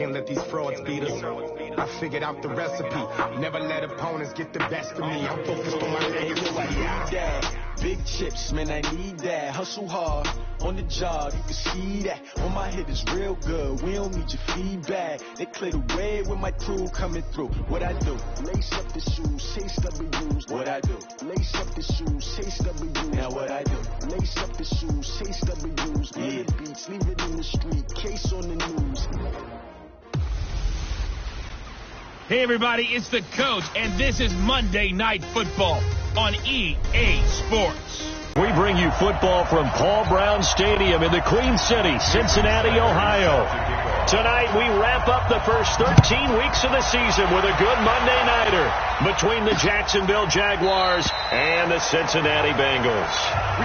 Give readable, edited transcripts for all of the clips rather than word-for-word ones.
Can't let these frauds beat us. I figured out the recipe. Never let opponents get the best of me. I'm focused on my legacy. Big chips, man, I need that. Hustle hard on the job, you can see that. On my head is real good. We don't need your feedback. They clear the way with my crew coming through. What I do? Lace up the shoes, chase W's. What I do? Lace up the shoes, chase W's. Now what I do? Lace up the shoes, chase W's. Yeah, beats, leave it in the street. Case on the news. Hey everybody, it's the coach, and this is Monday Night Football on EA Sports. We bring you football from Paul Brown Stadium in the Queen City, Cincinnati, Ohio. Tonight we wrap up the first 13 weeks of the season with a good Monday nighter between the Jacksonville Jaguars and the Cincinnati Bengals.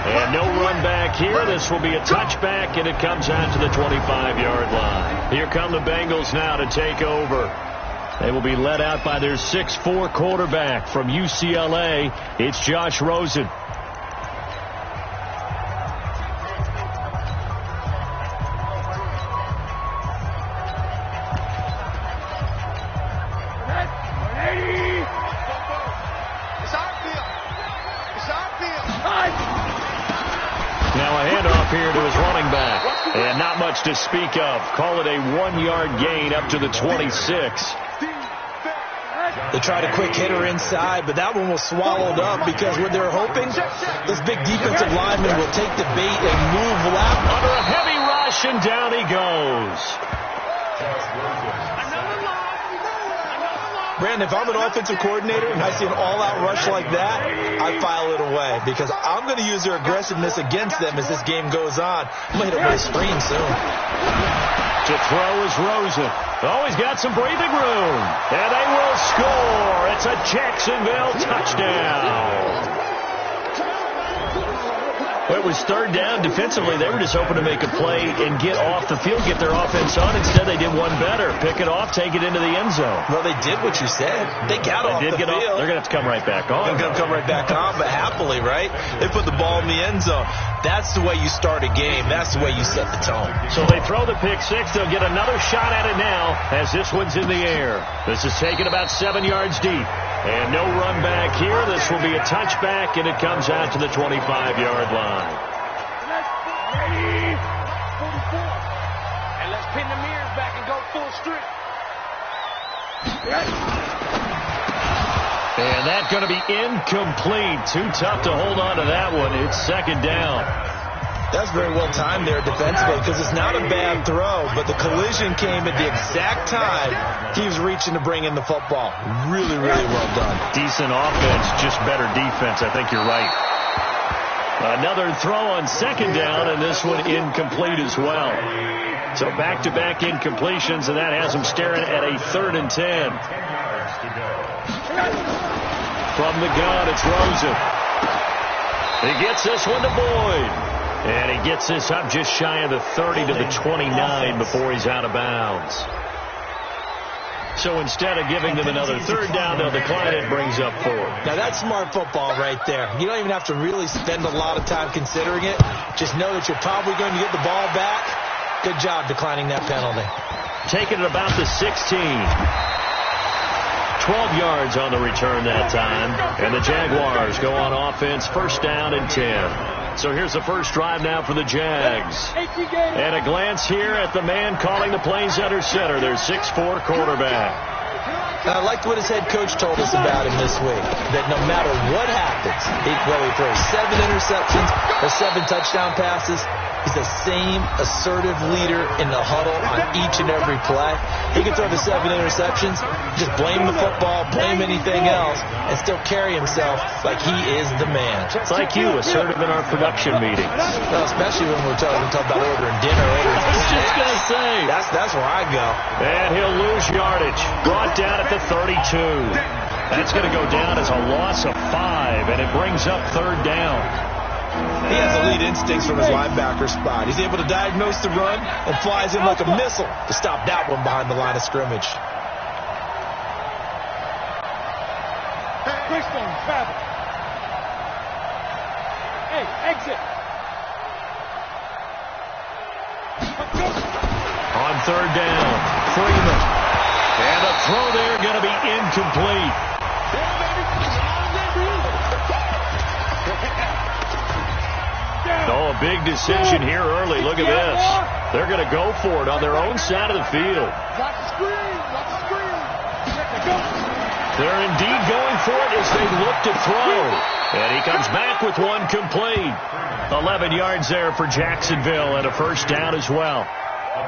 And no run back here. This will be a touchback, and it comes out to the 25-yard line. Here come the Bengals now to take over. They will be led out by their 6'4" quarterback from UCLA. It's Josh Rosen. Now a handoff here to his running back. And not much to speak of. Call it a 1-yard gain up to the 26. They tried a quick hitter inside, but that one was swallowed up because what they're hoping, this big defensive lineman will take the bait and move left. Under a heavy rush, and down he goes. Brandon, if I'm an offensive coordinator and I see an all-out rush like that, I file it away because I'm going to use their aggressiveness against them as this game goes on. I'm going to hit them with a screen soon. To throw is Rosen. Oh, he's got some breathing room. And they will score. It's a Jacksonville touchdown. Well, it was third down. Defensively, they were just hoping to make a play and get off the field, get their offense on. Instead, they did one better. Pick it off, take it into the end zone. Well, they did what you said. They got off the field. They're going to have to come right back on. They're going to come right back on, but happily, right? They put the ball in the end zone. That's the way you start a game. That's the way you set the tone. So they throw the pick six. They'll get another shot at it now as this one's in the air. This is taken about 7 yards deep. And no run back here. This will be a touchback, and it comes out to the 25-yard line. Ready? 44. And let's pin the mirrors back and go full strip. And that's going to be incomplete. Too tough to hold on to that one. It's second down. That's very well timed there defensively because it's not a bad throw, but the collision came at the exact time he was reaching to bring in the football. Really, really well done. Decent offense, just better defense. I think you're right. Another throw on second down, and this one incomplete as well. So back-to-back incompletions, and that has him staring at a 3rd and 10. From the gun, it's Rosen. He gets this one to Boyd. And he gets this up just shy of the 30 to the 29 before he's out of bounds. So instead of giving them another third down, they'll decline it, brings up 4. Now that's smart football right there. You don't even have to really spend a lot of time considering it. Just know that you're probably going to get the ball back. Good job declining that penalty. Taking it about the 16. 12 yards on the return that time. And the Jaguars go on offense, first down and 10. So here's the first drive now for the Jags. And a glance here at the man calling the plays under center, their 6'4" quarterback. I liked what his head coach told us about him this week, that no matter what happens, whether he throws 7 interceptions or 7 touchdown passes, he's the same assertive leader in the huddle on each and every play. He can throw the 7 interceptions, just blame the football, blame anything else, and still carry himself like he is the man. It's like you, assertive in our production meetings. Well, especially when we're talking about ordering dinner. I was just going to say. That's where I go. And he'll lose yardage. Brought down at the 32. That's going to go down as a loss of 5, and it brings up 3rd down. He has elite instincts from his linebacker spot. He's able to diagnose the run and flies in like a missile to stop that one behind the line of scrimmage. Christian, travel. Hey, exit. On third down. Freeman. And a throw there going to be incomplete. Oh, a big decision here early. Look at this. They're going to go for it on their own side of the field. They're indeed going for it as they look to throw. And he comes back with one complete. 11 yards there for Jacksonville and a first down as well.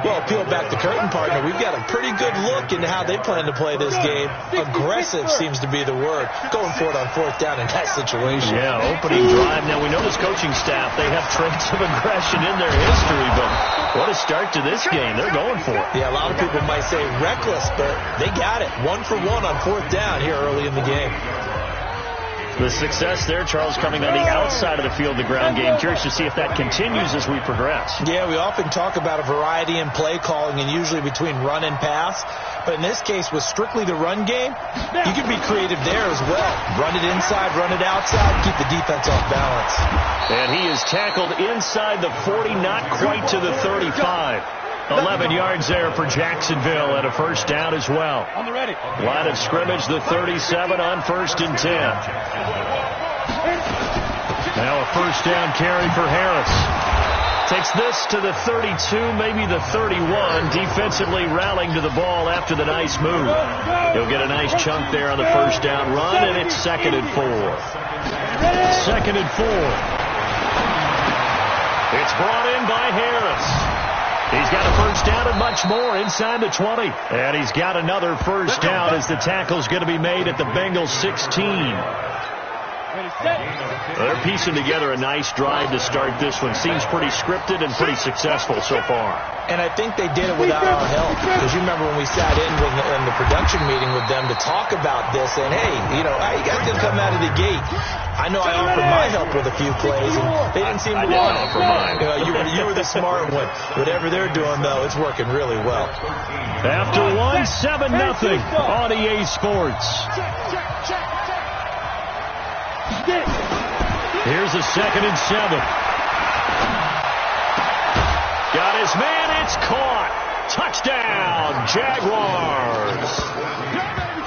Well, peel back the curtain, partner. We've got a pretty good look into how they plan to play this game. Aggressive seems to be the word. Going for it on fourth down in that situation. Yeah, opening drive. Now, we know this coaching staff, they have traits of aggression in their history, but what a start to this game. They're going for it. Yeah, a lot of people might say reckless, but they got it. 1 for 1 on fourth down here early in the game. The success there, Charles, coming on the outside of the field, the ground game. Curious to see if that continues as we progress. Yeah, we often talk about a variety in play calling and usually between run and pass. But in this case, with strictly the run game, you can be creative there as well. Run it inside, run it outside, keep the defense off balance. And he is tackled inside the 40, not quite to the 35. 11 yards there for Jacksonville and a first down as well. On the ready. Line of scrimmage, the 37 on 1st and 10. Now a first down carry for Harris. Takes this to the 32, maybe the 31. Defensively rallying to the ball after the nice move. He'll get a nice chunk there on the first down run, and it's 2nd and 4. 2nd and 4. It's brought in by Harris. He's got a first down and much more inside the 20. And he's got another first down as the tackle's going to be made at the Bengals 16. They're piecing together a nice drive to start this one. Seems pretty scripted and pretty successful so far. And I think they did it without our help. Because you remember when we sat in the production meeting with them to talk about this, and hey, you know, how you guys going to come out of the gate? I know I offered my help with a few plays, and they didn't seem to want it. For mine. You were the smart one. Whatever they're doing, though, it's working really well. After 7-0 on EA Sports. Here's a 2nd and 7. Got his man. It's caught. Touchdown, Jaguars.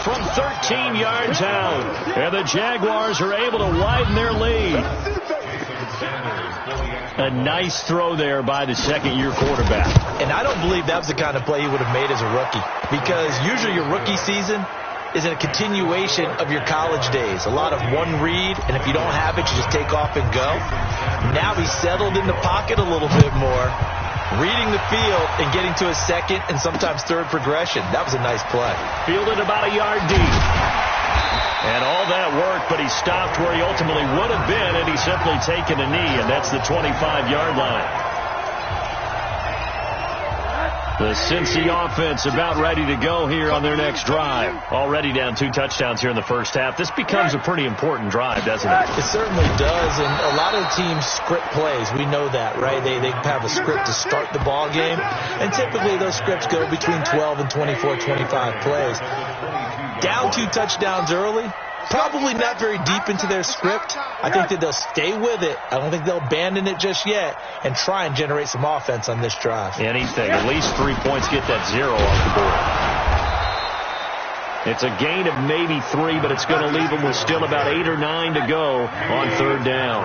From 13 yards out. And the Jaguars are able to widen their lead. A nice throw there by the second-year quarterback. And I don't believe that was the kind of play he would have made as a rookie. Because usually your rookie season is a continuation of your college days. A lot of one read, and if you don't have it, you just take off and go. Now he's settled in the pocket a little bit more, reading the field and getting to a second and sometimes third progression. That was a nice play. Fielded about a yard deep. And all that work, but he stopped where he ultimately would have been, and he's simply taken a knee, and that's the 25-yard line. The Cincy offense about ready to go here on their next drive. Already down 2 touchdowns here in the first half. This becomes a pretty important drive, doesn't it? It certainly does, and a lot of teams script plays. We know that, right? They have a script to start the ball game, and typically those scripts go between 12 and 24, 25 plays. Down 2 touchdowns early, probably not very deep into their script. I think that they'll stay with it. I don't think they'll abandon it just yet and try and generate some offense on this drive. Anything. At least 3 points, get that 0 off the board. It's a gain of maybe 3, but it's going to leave them with still about 8 or 9 to go on third down.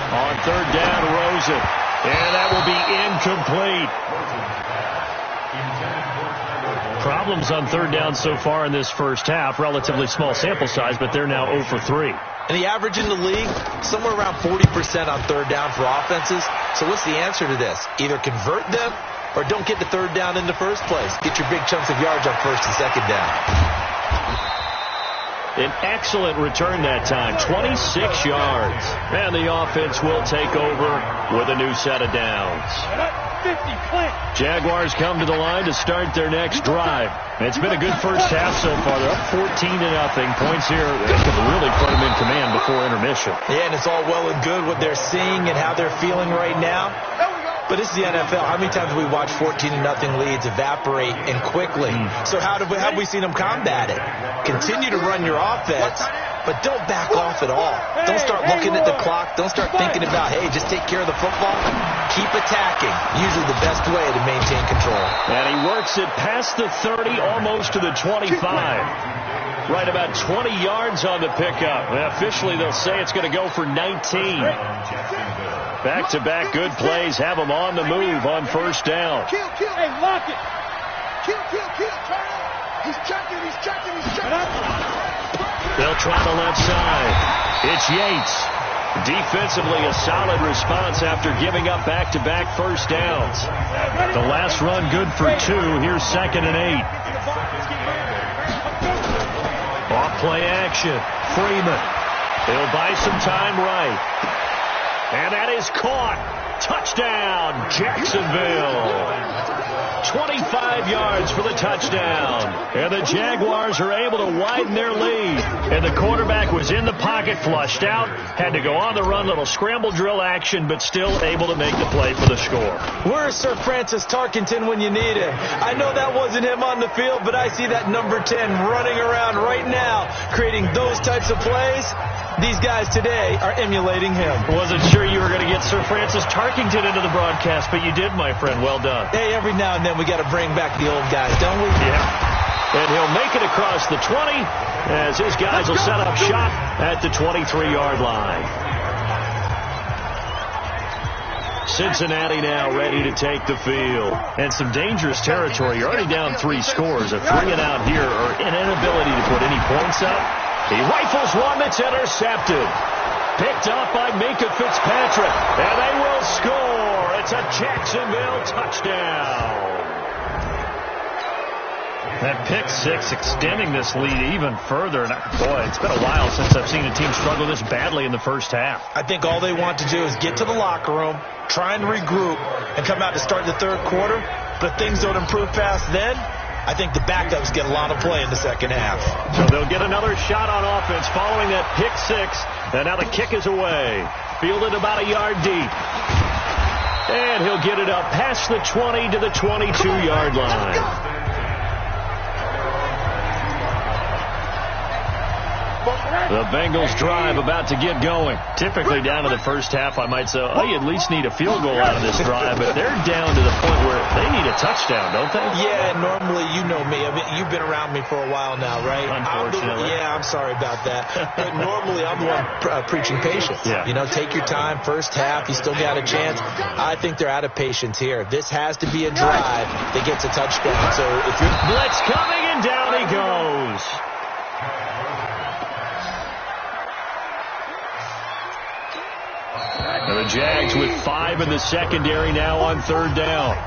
On third down, Rosen. And that will be incomplete. Problems on third down so far in this first half. Relatively small sample size, but they're now 0 for 3. And the average in the league, somewhere around 40% on third down for offenses. So what's the answer to this? Either convert them or don't get the third down in the first place. Get your big chunks of yards on first and second down. An excellent return that time, 26 yards. And the offense will take over with a new set of downs. Jaguars come to the line to start their next drive. It's been a good first half so far. They're up 14-0. Points here that could really put them in command before intermission. Yeah, and it's all well and good what they're seeing and how they're feeling right now. But it's the NFL. How many times have we watched 14-0 leads evaporate and quickly? So how have we seen them combat it? Continue to run your offense, but don't back off at all. Don't start looking at the clock. Don't start thinking about, hey, just take care of the football. Keep attacking. Usually the best way to maintain control. And he works it past the 30, almost to the 25. Right about 20 yards on the pickup. And officially, they'll say it's going to go for 19. Back-to-back good plays have them on the move on first down. Hey, lock it. Kill. Turn it. He's checking. They'll try the left side. It's Yates. Defensively, a solid response after giving up back-to-back first downs. The last run good for 2. Here's 2nd and 8. Off play action. Freeman. He'll buy some time right. And that is caught. Touchdown, Jacksonville. 25 yards for the touchdown. And the Jaguars are able to widen their lead. And the quarterback was in the pocket, flushed out, had to go on the run, little scramble drill action, but still able to make the play for the score. Where's Sir Francis Tarkenton when you need him? I know that wasn't him on the field, but I see that number 10 running around right now, creating those types of plays. These guys today are emulating him. Wasn't sure you were going to get Sir Francis Tarkenton into the broadcast, but you did, my friend. Well done. Hey, every now and then we got to bring back the old guys, don't we? Yeah. And he'll make it across the 20 as his guys will set up shop at the 23-yard line. Cincinnati now ready to take the field. And some dangerous territory. You're already down 3 scores. A 3-and-out here or an inability to put any points up. He rifles one that's intercepted. Picked off by Minkah Fitzpatrick. And they will score. It's a Jacksonville touchdown. That pick 6 extending this lead even further. And boy, it's been a while since I've seen a team struggle this badly in the first half. I think all they want to do is get to the locker room, try and regroup, and come out to start the third quarter. But if things don't improve past then, I think the backups get a lot of play in the second half. So they'll get another shot on offense following that pick 6. And now the kick is away. Fielded about a yard deep. And he'll get it up past the 20 to the 22-yard line. The Bengals drive about to get going. Typically down to the first half, I might say, oh, you at least need a field goal out of this drive. But they're down to the point where they need a touchdown, don't they? Yeah, normally, you know me. I mean, you've been around me for a while now, right? Unfortunately. I'm sorry about that. But normally, I'm the one preaching patience. Yeah. You know, take your time. First half, you still got a chance. I think they're out of patience here. This has to be a drive that gets a touchdown. So if you're... Blitz coming, and down he goes. And the Jags with 5 in the secondary now on third down.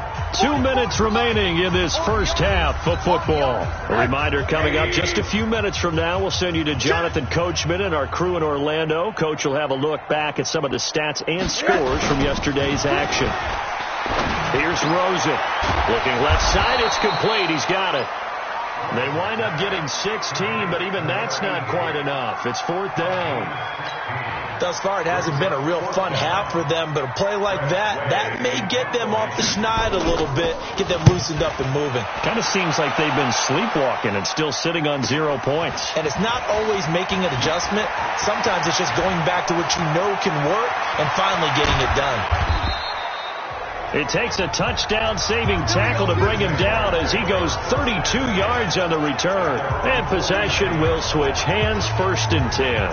2 minutes remaining in this first half of football. A reminder coming up just a few minutes from now, we'll send you to Jonathan Coachman and our crew in Orlando. Coach will have a look back at some of the stats and scores from yesterday's action. Here's Rosen. Looking left side, it's complete. He's got it. They wind up getting 16, but even that's not quite enough. It's 4th down. Thus far, it hasn't been a real fun half for them, but a play like that may get them off the schneid a little bit, get them loosened up and moving. Kind of seems like they've been sleepwalking and still sitting on 0 points. And it's not always making an adjustment. Sometimes it's just going back to what you know can work and finally getting it done. It takes a touchdown-saving tackle to bring him down as he goes 32 yards on the return. And possession will switch hands, 1st and 10.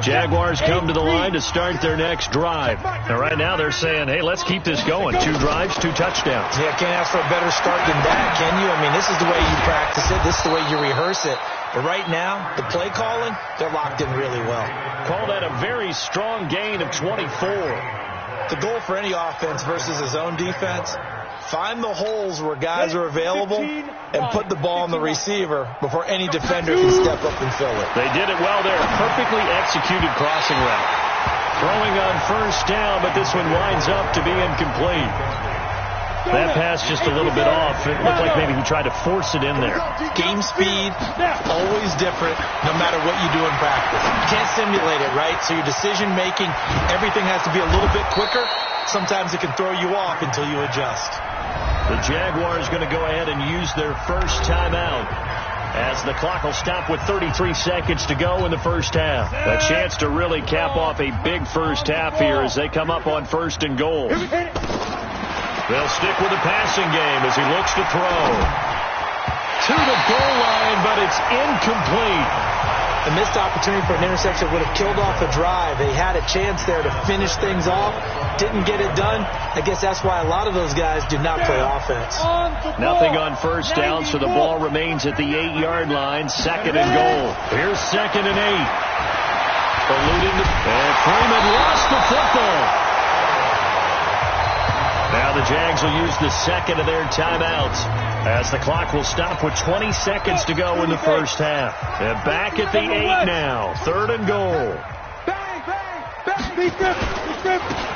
Jaguars come to the line to start their next drive. And right now they're saying, hey, let's keep this going. 2 drives, 2 touchdowns. Yeah, can't ask for a better start than that, can you? I mean, this is the way you practice it. This is the way you rehearse it. But right now, the play calling, they're locked in really well. Call that a very strong gain of 24. The goal for any offense versus a zone defense, find the holes where guys are available and put the ball on the receiver before any defender can step up and fill it. They did it well there. Perfectly executed crossing route. Throwing on 1st down, but this one winds up to be incomplete. That pass just a little bit off. It looked like maybe he tried to force it in there. Game speed, always different, no matter what you do in practice. You can't simulate it, right? So your decision-making, everything has to be a little bit quicker. Sometimes it can throw you off until you adjust. The Jaguars going to go ahead and use their first timeout. as the clock will stop with 33 seconds to go in the first half. A chance to really cap off a big first half here as they come up on 1st and goal. They'll stick with the passing game as he looks to throw. To the goal line, but it's incomplete. A missed opportunity for an interception would have killed off a drive. They had a chance there to finish things off. Didn't get it done. I guess that's why a lot of those guys do not play offense. Nothing on first down, so the ball remains at the 8-yard line. 2nd and goal. Here's 2nd and 8. And Freeman lost the football. Now the Jags will use the 2nd of their timeouts as the clock will stop with 20 seconds to go in the first half. And back at the 8 now. 3rd and goal.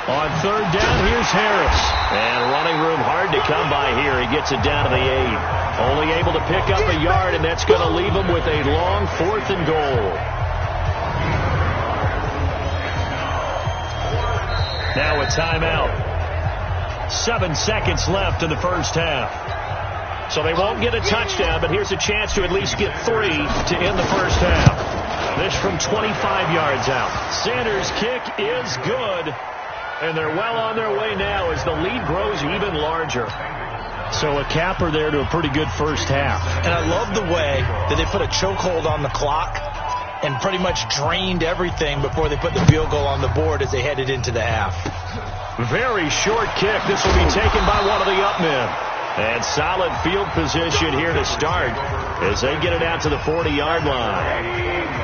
On 3rd down, here's Harris. And running room hard to come by here. He gets it down to the 8. Only able to pick up a yard, and that's going to leave him with a long 4th and goal. Now a timeout. 7 seconds left in the first half. So they won't get a touchdown, but here's a chance to at least get 3 to end the first half. This from 25 yards out. Sanders' kick is good, and they're well on their way now as the lead grows even larger. So a capper there to a pretty good first half. And I love the way that they put a chokehold on the clock and pretty much drained everything before they put the field goal on the board as they headed into the half. Very short kick. This will be taken by one of the up men. And solid field position here to start as they get it out to the 40-yard line.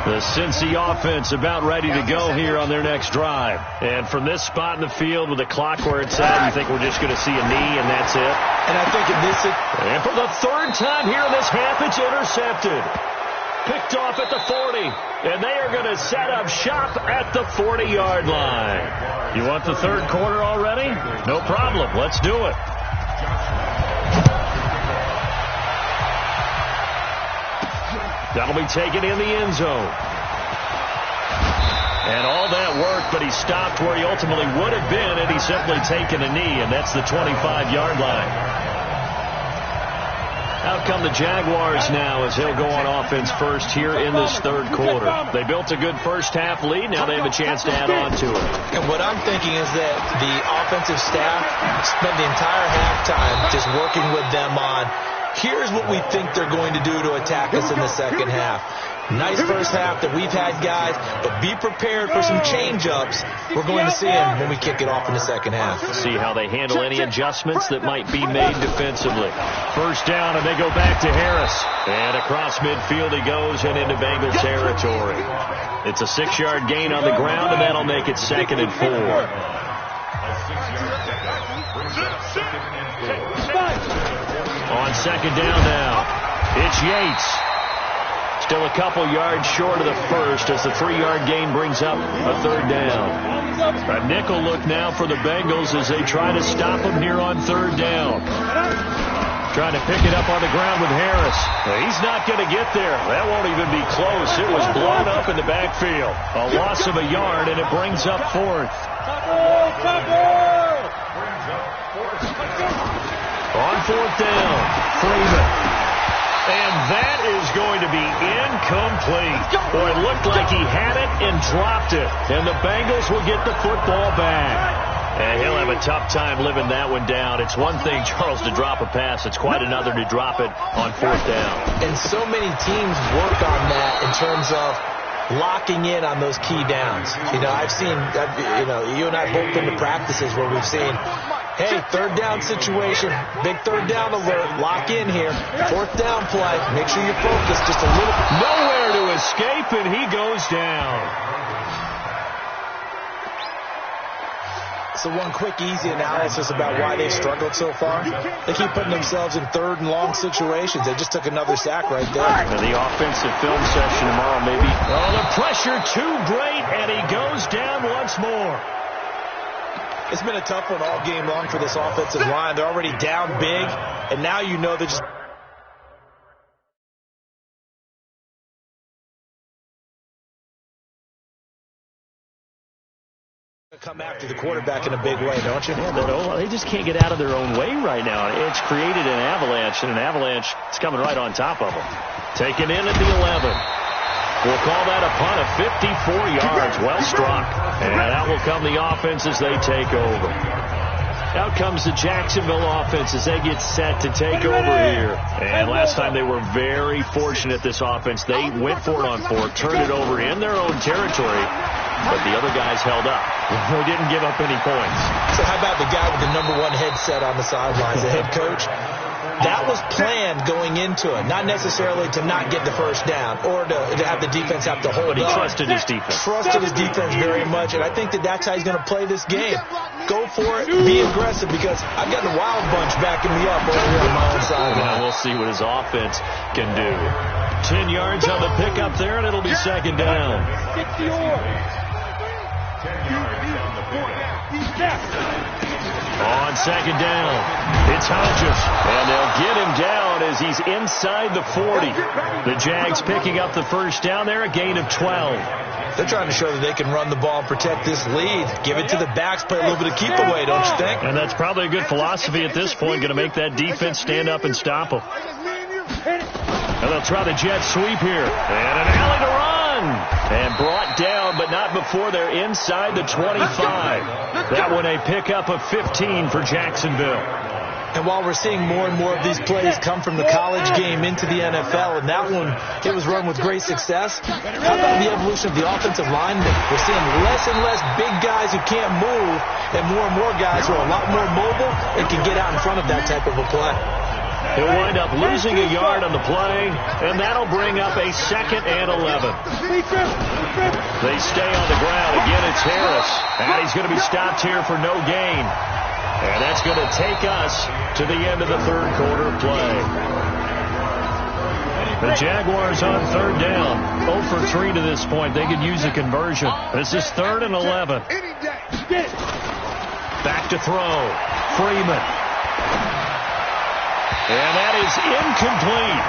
The Cincy offense about ready to go here on their next drive. And from this spot in the field with the clock where it's at, you think we're just going to see a knee and that's it? And I think in this... And for the 3rd time here in this half, it's intercepted. Picked off at the 40. And they are going to set up shop at the 40-yard line. You want the 3rd quarter already? No problem. Let's do it. That'll be taken in the end zone. And all that work, but he stopped where he ultimately would have been had he simply taken a knee, and that's the 25-yard line. Out come the Jaguars now as he'll go on offense first here in this 3rd quarter. They built a good first half lead. Now they have a chance to add on to it. And what I'm thinking is that the offensive staff spent the entire halftime just working with them on, here's what we think they're going to do to attack us in the second half. Nice first half that we've had, guys, but be prepared for some change-ups. We're going to see them when we kick it off in the second half. See how they handle any adjustments that might be made defensively. First down, and they go back to Harris. And across midfield he goes and into Bengals territory. It's a 6-yard gain on the ground, and that'll make it 2nd and 4. On 2nd down now, it's Yates. Still a couple yards short of the first as the 3-yard gain brings up a 3rd down. A nickel look now for the Bengals as they try to stop him here on 3rd down. Trying to pick it up on the ground with Harris. He's not going to get there. That won't even be close. It was blown up in the backfield. A loss of a yard, and it brings up 4th. On 4th down, Freeman. And that is going to be incomplete. Boy, it looked like he had it and dropped it. And the Bengals will get the football back. And he'll have a tough time living that one down. It's one thing, Charles, to drop a pass. It's quite another to drop it on 4th down. And so many teams work on that in terms of locking in on those key downs. You know, I've seen, you and I both been to practices where we've seen, hey, 3rd down situation, big 3rd down alert, lock in here, 4th down play, make sure you're focused just a little. Nowhere to escape, and he goes down. So one quick, easy analysis about why they've struggled so far. They keep putting themselves in 3rd and long situations. They just took another sack right there. And the offensive film session tomorrow, maybe. Oh, the pressure too great, and he goes down once more. It's been a tough one all game long for this offensive line. They're already down big, and now you know they're just... come after the quarterback in a big way, don't you? Yeah, they just can't get out of their own way right now. It's created an avalanche, and an avalanche is coming right on top of them. Taken in at the 11. We'll call that a punt of 54 yards. Well struck. And that will come the offense as they take over. Out comes the Jacksonville offense as they get set to take over here. And last time they were very fortunate, this offense. They went for it on 4, turned it over in their own territory, but the other guys held up. They didn't give up any points. So how about the guy with the #1 headset on the sidelines, the head coach? That was planned going into it, not necessarily to not get the first down or to have the defense have to hold up. But he trusted his defense. Trusted his defense very much, and I think that's how he's going to play this game. Go for it, be aggressive, because I've got the wild bunch backing me up over here on my own side. Well, we'll see what his offense can do. 10 yards on the pickup there, and it'll be second down. On second down, it's Hodges, and they'll get him down as he's inside the 40. The Jags picking up the first down there, a gain of 12. They're trying to show that they can run the ball and protect this lead. Give it to the backs, play a little bit of keep away, don't you think? And that's probably a good philosophy at this point, going to make that defense stand up and stop them. And they'll try the jet sweep here. And an alley to run. And brought down, but not before they're inside the 25. That one a pickup of 15 for Jacksonville. And while we're seeing more and more of these plays come from the college game into the NFL, and that one, it was run with great success, how about the evolution of the offensive line? We're seeing less and less big guys who can't move, and more guys who are a lot more mobile and can get out in front of that type of a play. He'll wind up losing a yard on the play, and that'll bring up a 2nd and 11. They stay on the ground. Again, it's Harris. And he's going to be stopped here for no gain. And that's going to take us to the end of the third quarter play. The Jaguars on third down. 0 for 3 to this point. They could use a conversion. This is 3rd and 11. Back to throw. Freeman. And that is incomplete.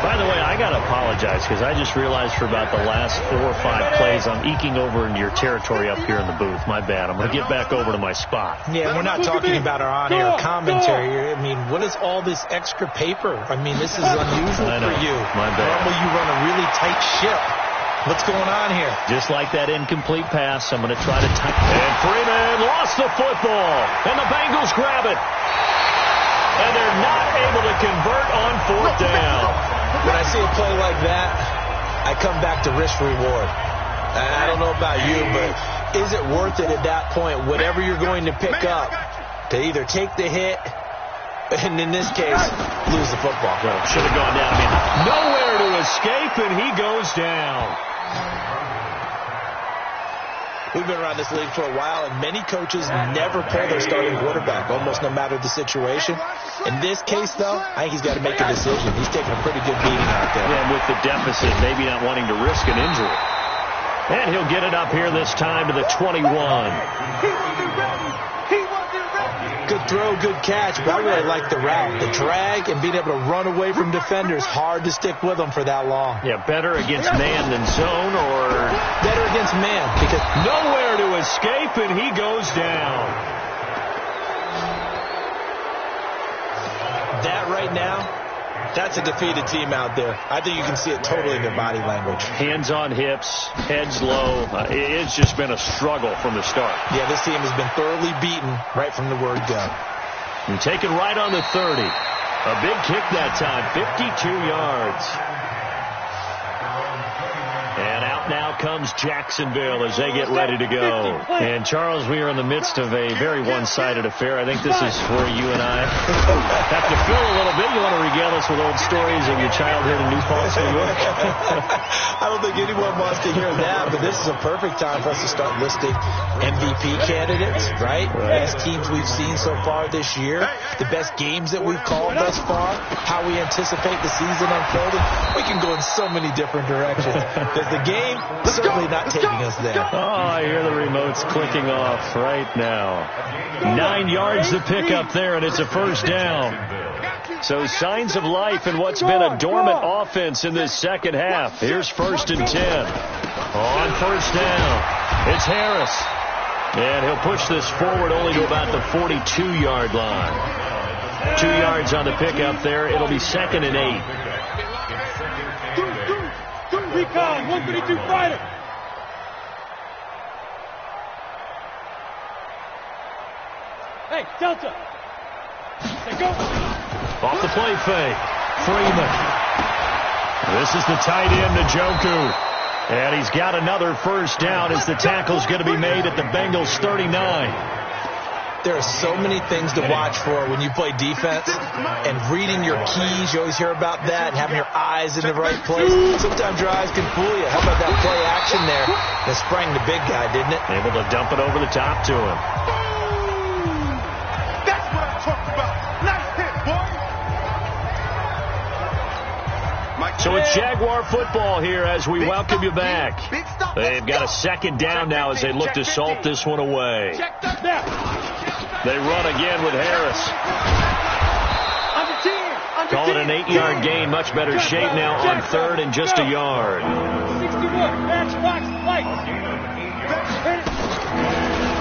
By the way, I got to apologize because I just realized for about the last 4 or 5 plays I'm eking over into your territory up here in the booth. My bad. I'm going to get back over to my spot. Yeah, we're not talking about our on-air commentary. I mean, what is all this extra paper? I mean, this is unusual for you. My bad. Normally you run a really tight ship. What's going on here? Just like that incomplete pass, I'm going to try to tie. And Freeman lost the football. And the Bengals grab it. And they're not able to convert on 4th down. When I see a play like that, I come back to risk reward. I don't know about you, but is it worth it at that point, whatever you're going to pick up, to either take the hit, and in this case, lose the football? Well, should have gone down. I mean, nowhere to escape, and he goes down. We've been around this league for a while, and many coaches never pull their starting quarterback, almost no matter the situation. In this case, though, I think he's got to make a decision. He's taking a pretty good beating out there. Yeah, and with the deficit, maybe not wanting to risk an injury. And he'll get it up here this time to the 21. Good throw, good catch, but I really like the route. The drag and being able to run away from defenders, hard to stick with them for that long. Yeah, better against man than zone, or better against man, because nowhere to escape, and he goes down. That right now, that's a defeated team out there. I think you can see it totally in their body language. Hands on hips, heads low. It's just been a struggle from the start. Yeah, this team has been thoroughly beaten right from the word go. And taken right on the 30. A big kick that time, 52 yards. And out now comes Jacksonville as they get ready to go. And, Charles, we are in the midst of a very one-sided affair. I think this is where you and I have to fill a little bit. You want to regale us with old stories of your childhood in New Paltz, New York? I don't think anyone wants to hear that, but this is a perfect time for us to start listing MVP candidates, right? Best teams we've seen so far this year, the best games that we've called thus far, how we anticipate the season unfolding. We can go in so many different directions. The game certainly not taking us there. Oh, I hear the remotes clicking off right now. 9 yards to pick up there, and it's a first down. So signs of life in what's been a dormant offense in this second half. Here's 1st and 10. On first down, it's Harris. And he'll push this forward only to about the 42-yard line. 2 yards on the pickup there. It'll be 2nd and 8. Recon, 132 fighter. Hey, Delta. Go. Off the play fake. Freeman. This is the tight end, Njoku. And he's got another first down as the tackle's going to be made at the Bengals 39. There are so many things to watch for when you play defense, and reading your keys, you always hear about that, and having your eyes in the right place. Sometimes your eyes can fool you. How about that play action there that sprang the big guy, didn't it? Able to dump it over the top to him. That's what I'm talking about. Nice hit, boy. So it's Jaguar football here as we welcome you back. They've got a 2nd down now as they look to salt this one away. They run again with Harris. Call it an 8-yard gain. Much better shape now on 3rd and just a yard. 61, match box, light.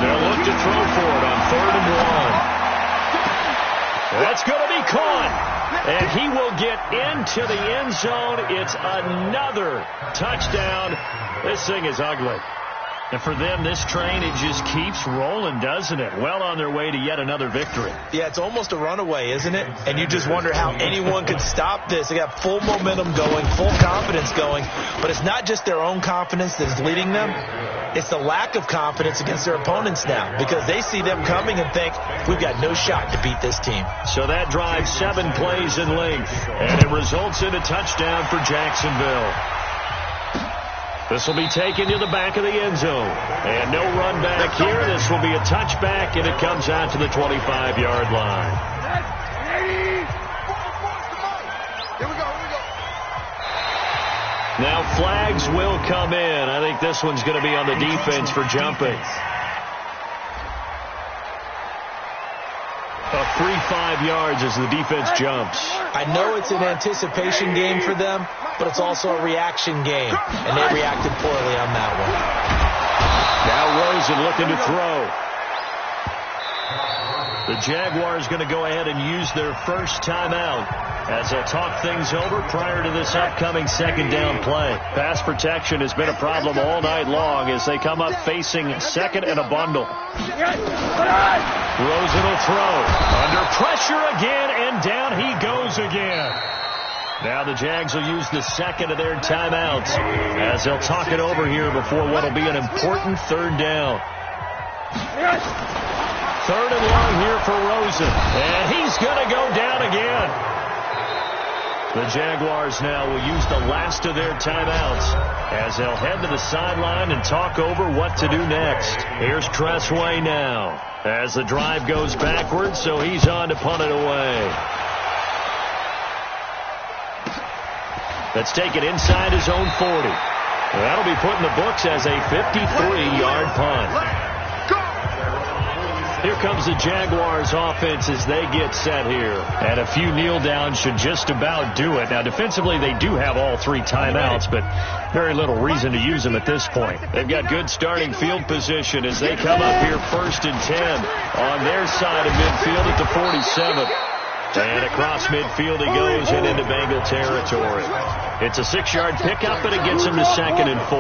They'll look to throw for it on 3rd and 1. That's going to be caught. And he will get into the end zone. It's another touchdown. This thing is ugly. And for them, this train, it just keeps rolling, doesn't it? Well on their way to yet another victory. Yeah, it's almost a runaway, isn't it? And you just wonder how anyone could stop this. They got full momentum going, full confidence going. But it's not just their own confidence that is leading them. It's the lack of confidence against their opponents now, because they see them coming and think, we've got no shot to beat this team. So that drives 7 plays in length, and it results in a touchdown for Jacksonville. This will be taken to the back of the end zone. And no run back here. This will be a touchback, and it comes out to the 25-yard line. Now flags will come in. I think this one's going to be on the defense for jumping. A free 5 yards as the defense jumps. I know it's an anticipation game for them, but it's also a reaction game, and they reacted poorly on that one. Now Rosen looking to throw. The Jaguars going to go ahead and use their first timeout as they'll talk things over prior to this upcoming 2nd down play. Pass protection has been a problem all night long as they come up facing 2nd and a bundle. Rosen will throw. Under pressure again, and down he goes again. Now the Jags will use the 2nd of their timeouts as they'll talk it over here before what will be an important 3rd down. 3rd and long here for Rosen, and he's going to go down again. The Jaguars now will use the last of their timeouts as they'll head to the sideline and talk over what to do next. Here's Tressway now as the drive goes backwards, so he's on to punt it away. Let's take it inside his own 40. That'll be put in the books as a 53-yard punt. Here comes the Jaguars offense as they get set here. And a few kneel downs should just about do it. Now, defensively, they do have all 3 timeouts, but very little reason to use them at this point. They've got good starting field position as they come up here 1st and 10 on their side of midfield at the 47. And across midfield he goes and into Bengal territory. It's a 6-yard pickup, and it gets him to 2nd and 4.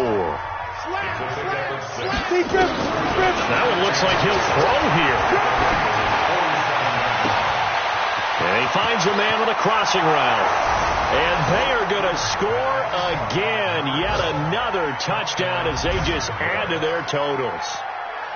That one looks like he'll throw here. And he finds a man with a crossing route. And they are going to score again. Yet another touchdown as they just add to their totals.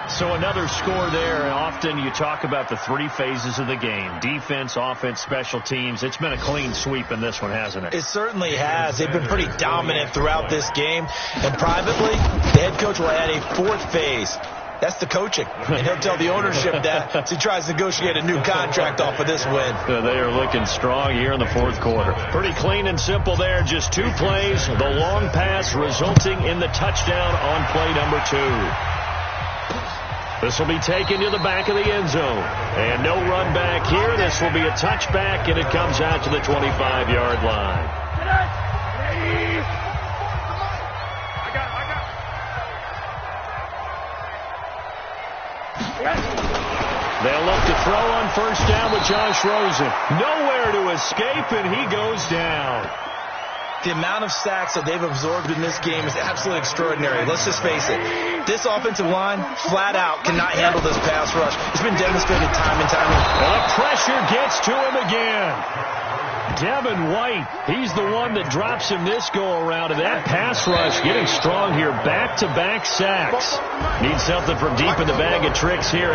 So another score there. Often you talk about the 3 phases of the game. Defense, offense, special teams. It's been a clean sweep in this one, hasn't it? It certainly has. They've been pretty dominant throughout this game. And privately, the head coach will add a 4th phase. That's the coaching. And he'll tell the ownership that as he tries to negotiate a new contract off of this win. They are looking strong here in the 4th quarter. Pretty clean and simple there. Just 2 plays. The long pass resulting in the touchdown on play number 2. This will be taken to the back of the end zone. And no run back here. This will be a touchback, and it comes out to the 25-yard line. They'll look to throw on first down with Josh Rosen. Nowhere to escape, and he goes down. The amount of sacks that they've absorbed in this game is absolutely extraordinary. Let's just face it. This offensive line, flat out, cannot handle this pass rush. It's been demonstrated time and time again. And the pressure gets to him again. Devin White, he's the one that drops him this go-around. And that pass rush getting strong here. Back-to-back sacks. Need something from deep in the bag of tricks here.